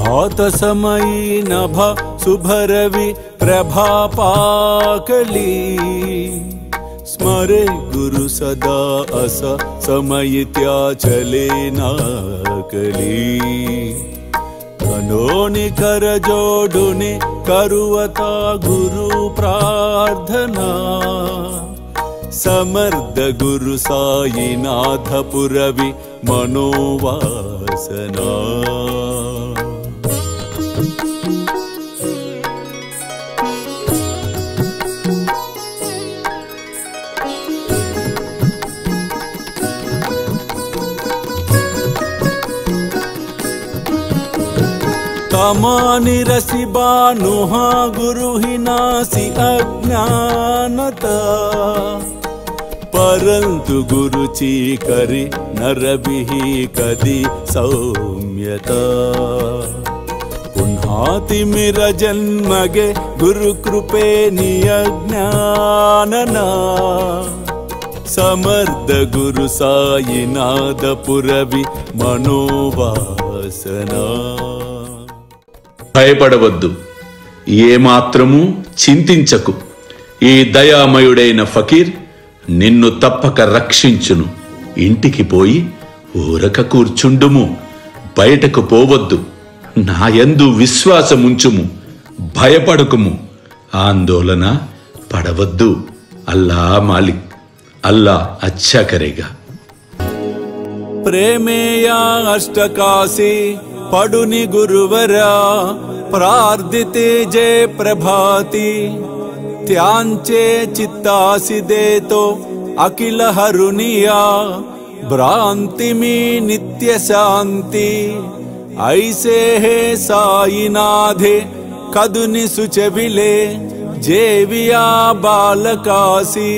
भात समयी नभ शुभरवि प्रभापाकली स्मरे गुरु सदा अस समयित्या चले नाकली कनोनि कर जोडुनि करुवता गुरु प्रार्थना समर्थ गुरु साईनाथ पुरवि मनोवासना तमानि रसि बानुहा गुरु ही नासी अज्ञानता परंतु गुरु ची करी नरबिहि कदी सौम्यता पुन्हाति मेरा जन्मगे गुरु कृपे नियज्ञानना समर्थ गुरु साईनाथ पुरवि मनोवासना భయపడవద్దు, ఏమాత్రము చింతించకు. ఈ దయామయుడైన ఫకీర్ నిన్ను తప్పక రక్షించును. ఇంటికి పోయి ఊరక కూర్చుండుము, బయటకు పోవద్దు. నాయందు విశ్వాసముంచుము, భయపడకుము, ఆందోళన పడవద్దు. అల్లా మాలిక్, అల్లా అచ్చా కరేగా. प्रेमेया अष्टकाशी पडुनि गुरुवरा प्रार्थिते जय प्रभाती त्यांचे चित्तासी देतो अखिल हरुनिया भ्रांति में नित्य शांति ऐसे है साईनाथे कदुनि सुचविले जेविया बालकासी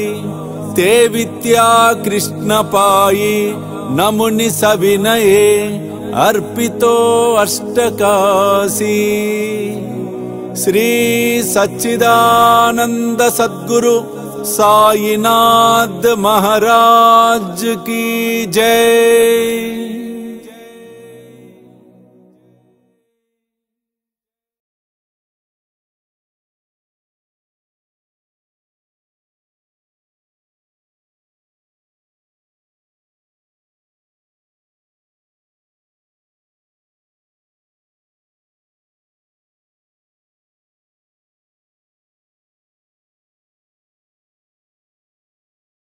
ते विद्या कृष्ण पाई नमुनि सविनये अर्पितो अष्टकाशी श्री सच्चिदानंद सद्गुरु साईनाथ महाराज की जय।